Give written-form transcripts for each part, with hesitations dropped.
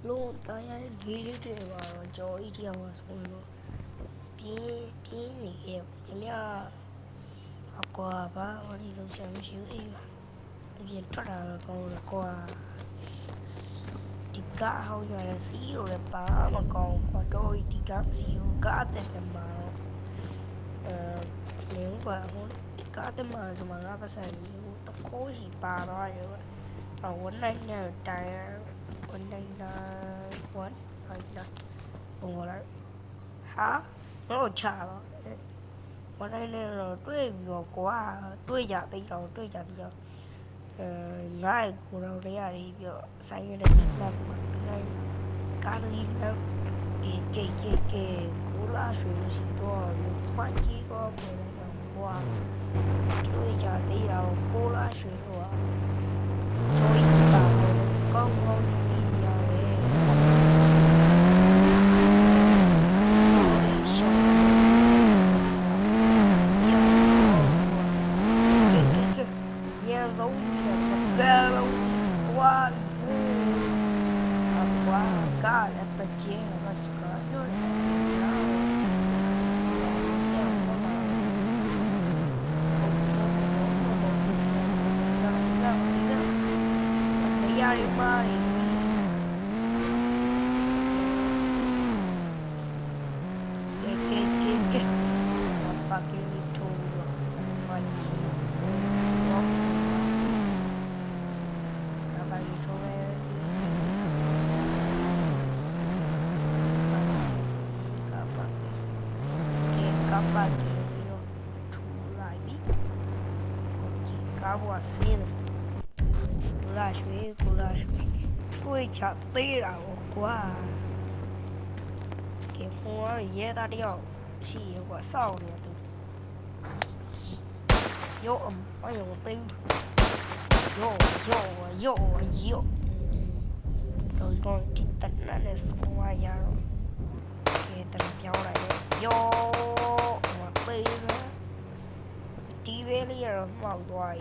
luôn tới đi đi đi mà cho ý theo mà xong rồi biết biết gì kìa cho nên học qua ba mà đi đâu xem xíu đi mà bây giờ chắc là còn là qua thì cá hầu như là xí rồi là ba mà còn qua đôi thì cá xíu cá tên là mà nếu mà không cá tên mà rồi mà nó có sai nhiều tao khó gì ba đó rồi mà quấn này nè trái quấn này là quấn này là bùng lại hả nó chả rồi quấn này là đuôi vừa quá đuôi giả tí rồi đuôi giả tí rồi ngay của đâu đấy à thì giờ sai như là xịt làm này cá đi làm cái cú lá suy suy to một khoai chi có mười là qua đuôi giả tí rồi cú lá suy rồi rồi bảo con đi gì à về nhà giống như là một ga lâu gì quá đi quá cá là tất nhiên là nó sẽ có rồi Everybody get back into my team. Ui chặt tí là quá cái hoa dễ ta đeo xì quả sau này tụ vô bao nhiêu tiêu vô rồi chỉ tận là để xong ai ra rồi cái tận kéo lại vô mà tiêu ra đi về đi rồi màu đuổi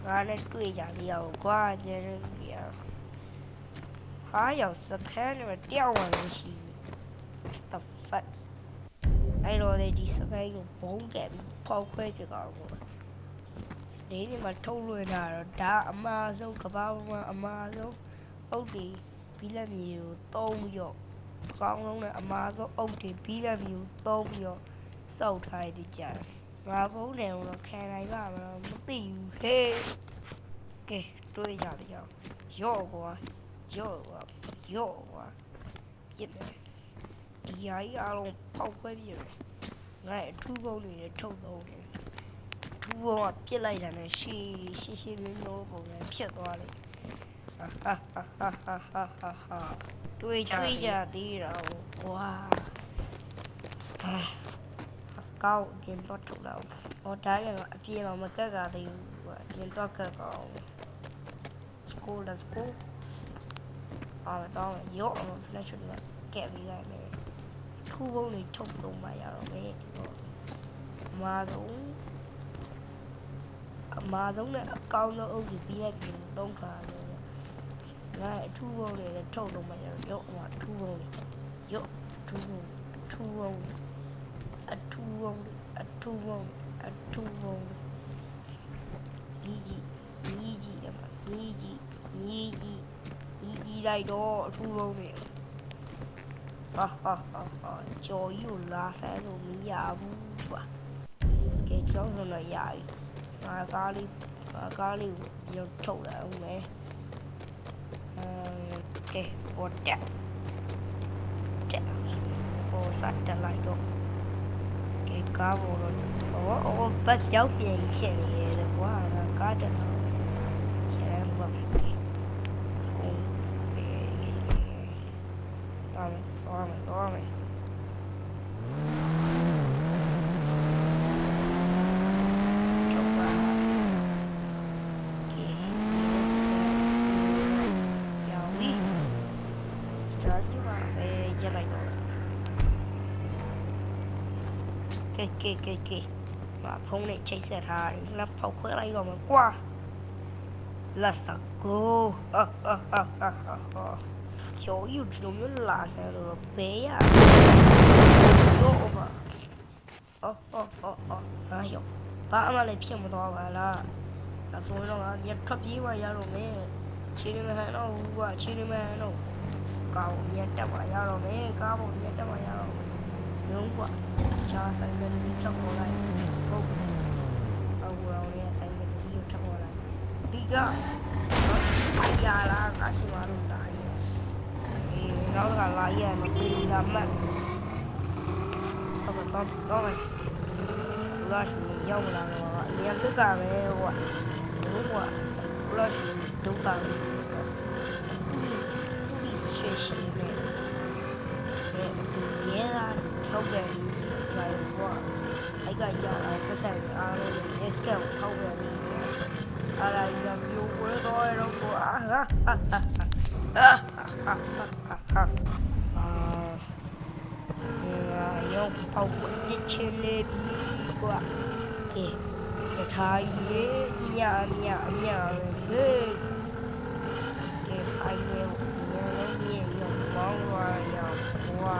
ra nên cười giả điều quá cho nên还有scan mà đeo vào cái gì tập phật ai rồi đây đi scan dùng 4 kẹp phao khuê cho cậu đến nhưng mà thâu lùi là đã Amazon cả bao Amazon ông thì bí là nhiều tôm vô con ông này Amazon ông thì bí là nhiều tôm vô sau thời thì chả mà bố nào nó khe này vào mà nó tìm hết ok tôi giờ thì vô quá yo biết này đi ấy alo phong quay đi rồi ngay thu vô này thâu đầu này thu vô biết lại rằng này xí nó bộ này biết to này tôi giờ đi rồi wow cao kiến tốt thâu đầu ở trái là kia mà mấy cái gà thì kiến tốt cơ còn school là school mà to mà dốt mà nó chuẩn là kẹo gì này này thu vô này thông tùng mà giờ nghe mà giống này con nó ôm thì biết thì tông cả rồi này thu vô này là thông tùng mà giờ dốt mà thu vô này dốt thu vô nghĩ gì đây đó thu vô này cho yêu là sẽ rồi mi già bu cái chỗ này dài mà cá li giờ thâu lại ông mẹ ok một chặt ô sạch trở lại đó cái cá vô rồi ô bắt cháu gì xe này là quá là cá trở lại xe này không Tome. Coba. Oke, yes, ya wi. Jadi mah jalan dulu. Oke. Mà không này chạy xe thà là phao khơi lại rồi mà qua. Let's go. ကျော်ကြီးဒီလိုမျိုးလာဆန်းလို့ဘဲရတော့ပါအော်ဟာယောဘာမှလည်းဖြစ်မသွားပါလားဒါဆိုရင်တော့ငါမြတ်ထွက်ပြေးမှရတော့မယ်ခြေရမဟန်တော့ဘူးကွာခြေရမဟန်တော့ကားကိုမြတ်တက်မှရတော့မယ်ကားကိုမြတ်တက်မှရတော့မယ်လုံးကွာချာဆိုင်တဲ့စီချက်ပေါ်လိုက်ဟုတ်ပြီအော်ရောင်းလေးဆိုင်တဲ့စီကိုချက်ပေါ်လိုက်ဒီကဖိုင်ရလာငါရှိမှလို့လာရဲ့အေးငါတို့ကလာရဲ့မပြေးတာမှတ်တော့မယ်ဘလာရှိရောက်လာတော့အမြန်လက်ကပဲဟိုကဘလာရှိဒုက္ခpolice station နဲ့ရဲလာထောက်ပြန်ပြီးလိုက်တော့အဲ့ကရောက်လာပတ်ဆိုင်အားလုံး escape ထောက်ပြန်ပြီးအားလိုက်ကြမျိုးဝဲတော့ရောကွာရောက်ပေါက်ပြစ်ချင်လေပြီကွာကဲထားရေမြဟေးကဲဆိုင်နေညလုံးကြီးရောက်မောင်းရောက်ကွာ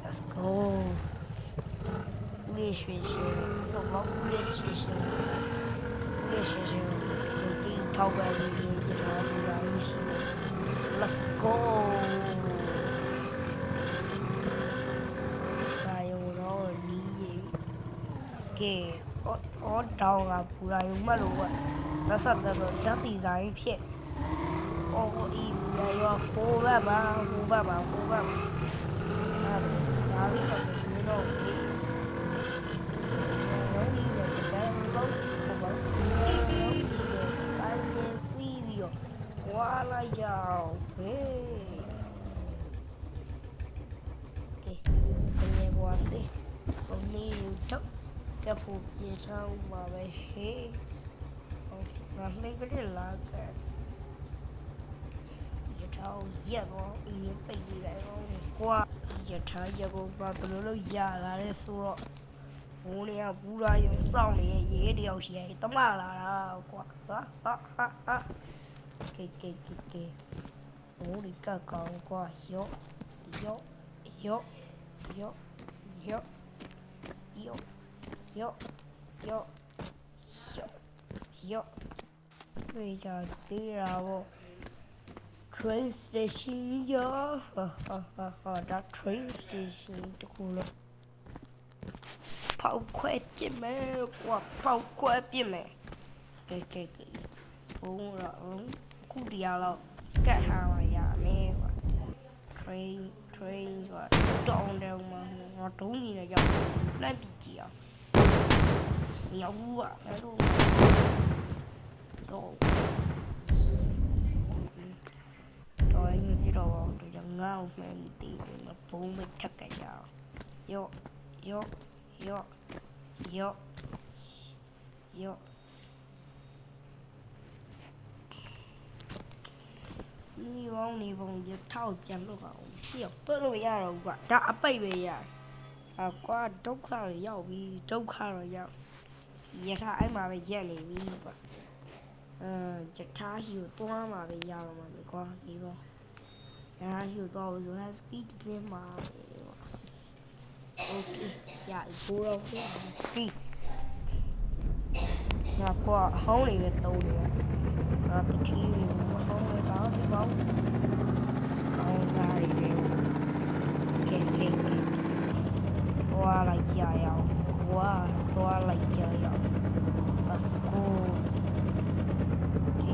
let's go police station တော့ police station ဒီထောက်ပဲပြီးထားပြီးပါရှိ let's goကဲအော်တောင်းကပူရာယုံမလို့ကလက်ဆက်တော့ဓာတ်စီဆိုင်ဖြစ်အော်ဒီပူရာရောဟိုဘက်မှာဒါပြီးတော့ဒီတော့ဒီဆိုင်နေစီဗီယိုဝါလိုက်ကြဟေးကဲဘယ်ဘောစီဘုံနေတော့ကဖို့ပြေချောင်းပါပဲဟေးငါလှိတ်ကလေးလာခဲ့ရထားရက်တော့အင်းရင်ပိတ်နေတယ်ကွာရထားရက်ကိုဘာလို့လို့ရလာလဲဆိုတော့ဘိုးလေးကဘူးရာယုံစောင့်နေရဲတယောက်ရှိရဲတမလာတာကွာဟာကဲဘိုးလေးကကောင်ကွာယောဝေးကြသေးတာပေါ့ train station ရောဟာဒါ train station တကူလို့ပေါက်ခွဲပြစ်မယ်ကွာပေါက်ခွဲပြစ်မယ်ကဲဘုံတော့ခုတရားတော့ကတ်ထားပါရမယ်ကွာ train ဆိုတာတောင်းတယ်မှာငါတုံးနေရရောက်လမ်းပြီးကြည့်အောင်ရောက်ဘူးอ่ะအဲ့လိုတော့ရင်ပြတော့တော့ငါ့ကိုမှန်တီးတယ်ဘုံမထက်ကကြအောင်ယောနေပုံရထောက်ပြန်လို့ပါဦးပြောတော့လို့ရတော့ကွာဒါအပိတ်ပဲရကွာဒုက္ခရောက်ပြီဒုက္ခတော့ရောက်ရထားအဲ့မှာပဲရက်နေပြီကွာရထားရှိကိုတွားမှာပဲရတော့မှာပဲကွာဒီတော့ရထားရှိကိုတွားလို့ဆိုတော့ speed သင်းမှာပဲကွာ okay ရဘူရော speed ငါကွာဟောင်းနေပဲတုံးနေငါတတိယမဟောင်းပဲဘာဖြစ်ပါ့ကောင်းစားရည်ပဲကဲတွားလိုက်ကြရအောင်ကွာတွားလိုက်ကြရအောင် let's go ကဲ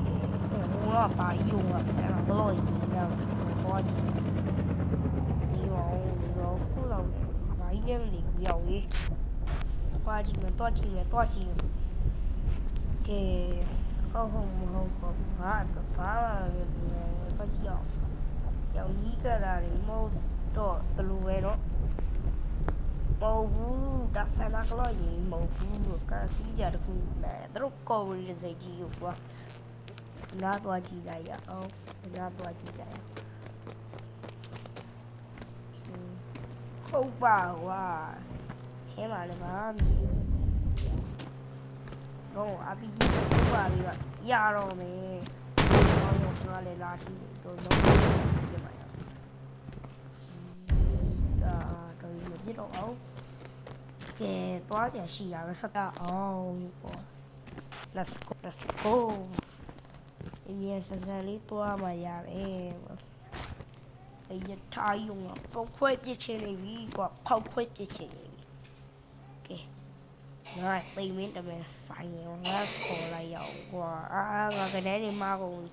ဟိုကပါကြီးတော့ဆရာတော့ရင်းတော့တွားကြည့်ဒီတော့ခုလောက်နေပါကြီးလည်းမသိဘူးရောက်ရေးတွားကြည့်မယ်ကဲဟုတ်မဟုတ်ပါဘာလဲတွားကြည့်အောင်ရောက်ကြီးကြတာလေမဟုတ်တော့တလူပဲတော့မဟုတ်ဘူးဒါဆန္ဒကလို့ရင်မဟုတ်ဘူးကစီးကြတခုနဲ့သူတို့ကော်ရီတဲ့စိတ်ကြီးကိုကွာငါသွားကြည့်လိုက်ရအောင်ဟုတ်ပါဝါဟဲမှာလည်းမမြည်တော့အပီကြီးကိုစိုးပါပြီကရတော့မယ်ဟောရောငါလည်းလာထီတော့ ပြမှာရဒါတော့မပြတော့အောင်ကဲသွားစရာရှိရပဲဆက်တာအောင်ပေါ့ let's go အမြဲစစလေးသွားမှရတယ်အရထားရုံကပေါက်ခွဲပြစ်ချင်နေပြီကွာပေါက်ခွဲပြစ်ချင်နေပြီကဲငါသိမင်းတမန်ဆိုင်ရောငါခေါ်လိုက်ရအောင်ကွာငါကနေနေမှာကုန်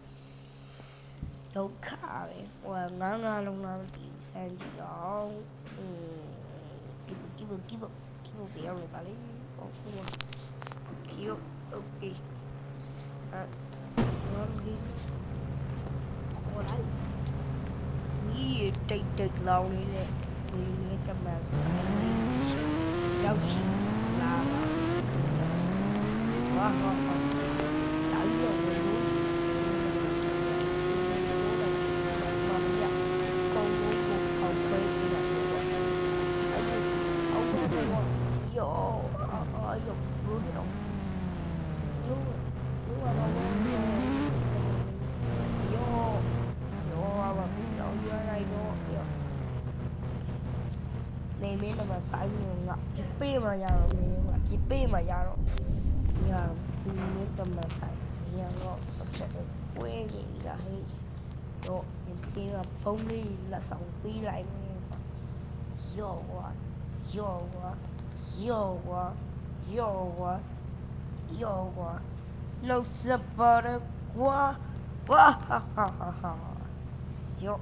ဒုက္ခပဲဟိုငါလုံးမသိဘူးစမ်းကြည့်အောင်ကိဘပြောင်းနေပါလေဟုတ်ကဲ့โอเคငါကြီးခေါ်လိုက်ဒီတိတ်လောင်းနေတဲ့ဒီနေ့တမဆိုင်ရောက်ရှိလာပါခင်ဗျာဝါဟာတာရီရောလို့ဒီနေ့ဆိုင်ရာမရကောင်းလို့ပေါက်ခွဲပြရတယ်ပေါ့အောက်ကတော့ယောဘူးတော့လူကဘာလဲယောဘာပြီးတော့ရလိုက်တော့နေမင်းတော့ဆိုင်နေငါပြပေးမှရတော့မင်းကပြပေးမှရတော့ရဒီမင်းတော့ဆိုင်ရတော့ဆက်ချက်ဝဲကြီးလာဟဲ့တော့ပြင်းကဖုံးလေးလက်ဆောင်ပေးလိုက်မယ်ကွာယောno sabara gua ha yo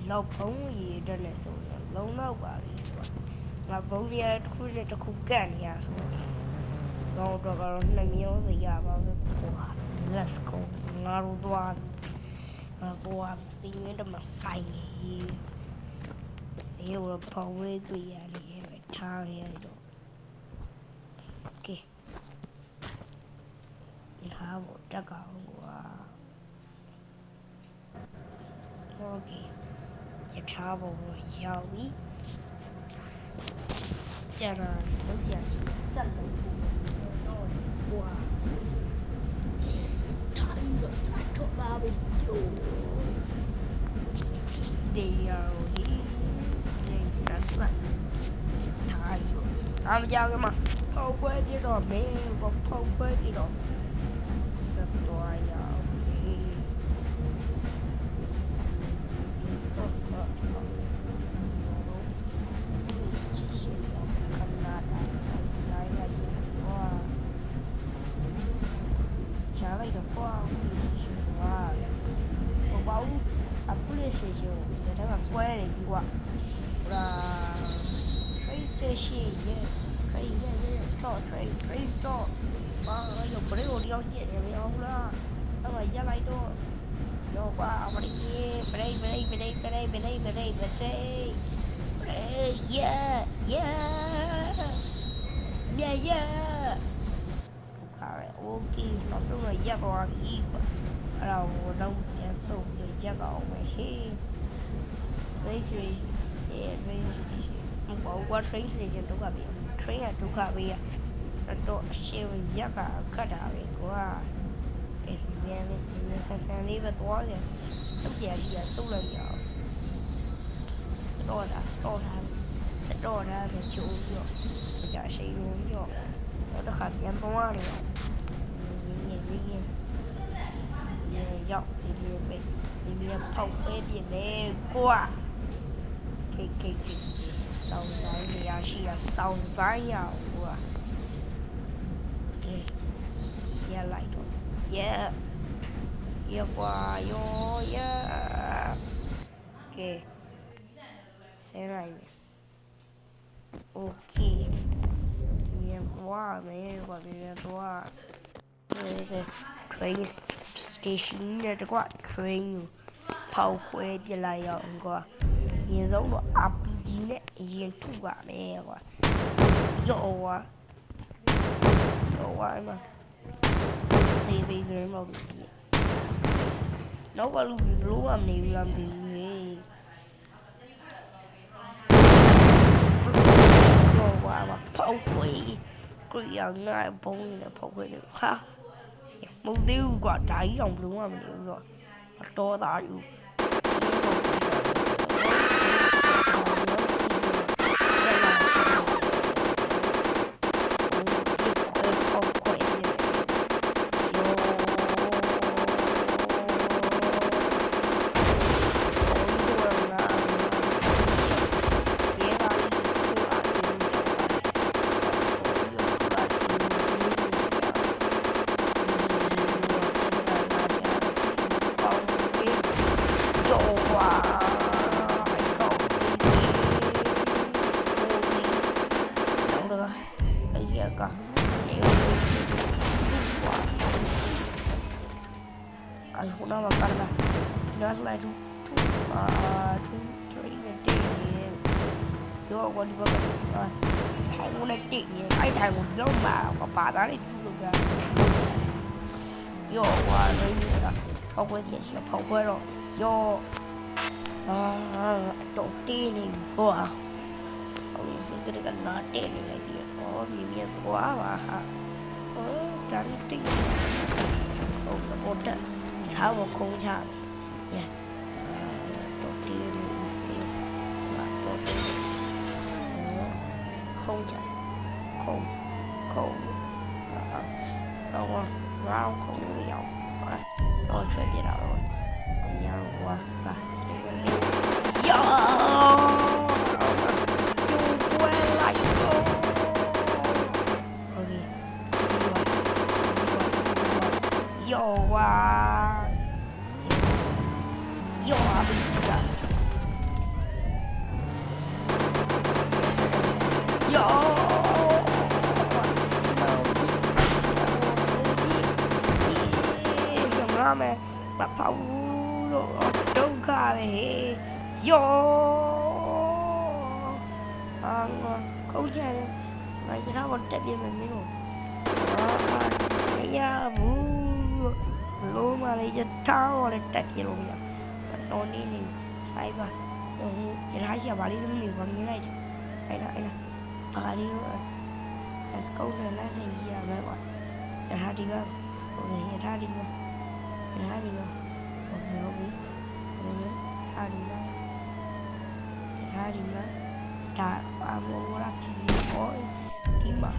လောက်ပုံးရည်တက်လဲဆိုတော့လုံတော့ပါပြီငါဘုံရတစ်ခုနဲ့တစ်ခုကန့်နေရဆိုတော့တော့2မျိုးစရပါပဲကွာ let's go ငါတို့တော့ဘောတင်းရတဲ့မဆိုင်ရေဝပေါ်ဝဲကြရနေရထားရတော့ okay ဒီဟာဘောတက်ကောင်ကွာ okay ရထားဘောရောက်ပြီကျန်တော့လောက်ရှာရှိဆက်လို့တော့ကွာထိုင်တော့စားတော့ပါပြီကျိုးဒီရောဒီနတ်ဆက်ထိုင်တော့ကြောက်ကမှပေါက်ခွဲပြတော့မင်းပေါက်ခွဲပြတော့ဆက်တော့ရအောင်လိုက်တော့ကွာpolice station ကဘာလို့police station ကိုဒါကဆွဲနေပြီကွာဟို train station ရဲ့ train stop ဘာလို့ဘယ်လိုရောက်ရှိနေလဲဟုတ်လားအဲ့ဒါရလိုက်တော့ရောကွာဘရိဘရိโอเคနောက်ဆုံးတော့ရက်သွားပြီအဲ့ဒါကိုတော့ပြန်ဆုပ်ပြီးချက်အောင်ပဲဟေး train station ဘောကွာ train station တော့ကပြီ train ကဒုက္ခပဲတော့အရှင်းရက်ကခတ်တာပဲကွာအဲ့ဒီမြန်လေးဆက်ဆန်လေးပဲသွားတယ်စုပ်ကြရရှိရစုပ်လိုက်ရအောင်စတော့တာပဲကျိုးပြီးတော့ကြာရှိလို့ပြီးတော့တစ်ခါပြန်သွားတယ်ရောက်ဒီဖောက်ပဲပြင်းနေကွာကေစောင်းဆိုင်ရရှိရစောင်းဆိုင်ရကွာကဲရှက်လိုက်တော့ကွာကဲဆဲလိုက်မယ်โอเคမြန်သွားမယ်ကွာမြန်သွား train station နဲ့တကွ train ကိုဖောက်ခွဲပြလိုက်ရအောင်ကွာအရင်ဆုံးတော့ RPG နဲ့အရင်ထုပါမယ်ကွာရောဝါမှာ ပေးကြတော့ပြီနောက်ကလူဘလို့မှမနေဘူးလားမသိဘူးဟေးတော့ဘာမှဖောက်ခွေကိုရငါဘုံနေဖောက်ခွေနေဟာမဟုတ်သေးဘူးကွာဒါကြီးတော့ဘလို့မှမနေဘူးတော့တော်သားယူai cũng đâu mà cắt ra nó lại thu trade này tiền vô qua đi vào rồi thằng con này tiền ai thằng một dấu mà có bà đó đi thu được ra vô qua đây không có gì sẽ không có rồi vô đầu tiên này qua sau này cái nó tiền này thì có miếng quá mà hả trắng tinh không có một trận tháo một không chạm đầu tiên là đầu tiên không chạm không không không ngao không nhiều rồi chuyện gì đó rồi nhau qua và sẽ đi lên chung quay lại yo qua yo bị gì vậy yo mẹ bà phong đâu cả về yo không chơi này cái đó còn chạy đi mình mới rồi bây giờ luôn mà lấy cho tao lấy chạy gì luôn vậy rồi đi này sai và cái lái xe bà đi nó nhiều bằng như này đây nè bà đi rồi let's go này nó sẽ gì à mấy bạn cái ra đi không ok cái ra đi không cái ra đi không ok ok cái ra đi không cái ra đi không đã bà mua ra thì có đi mà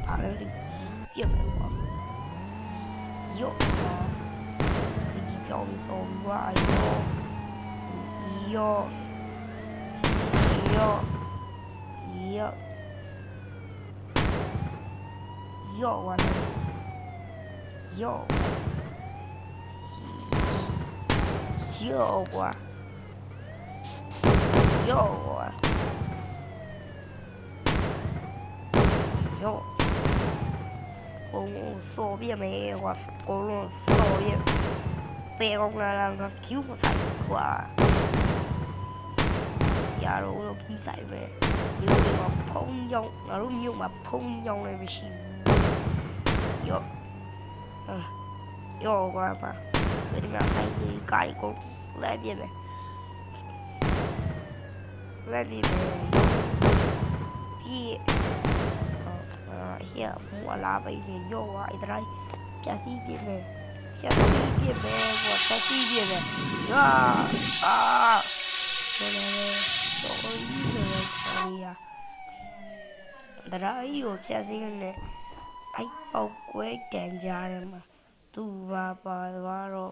bà lên đi việc này quá yo bị chỉ biểu rồi quá yo yo yo yo quá yo yo quá yo quá yo con số biết mày hoặc con số biết bé con là nó cứu một sải quá giờ nó cứu sải về nhưng mà phong dòng nó lúc nhưng mà phong dòng này bị xỉu yo yo quá mà vậy thì mình sai cái con lại biết này lại đi về biết here mua là vậy thì vô ai đây cha xí biết về cha xí biết về và cha xí biết về cho nên rồi rồi à đó yêu cha xí này anh bao quê đèn già mà tu và rồi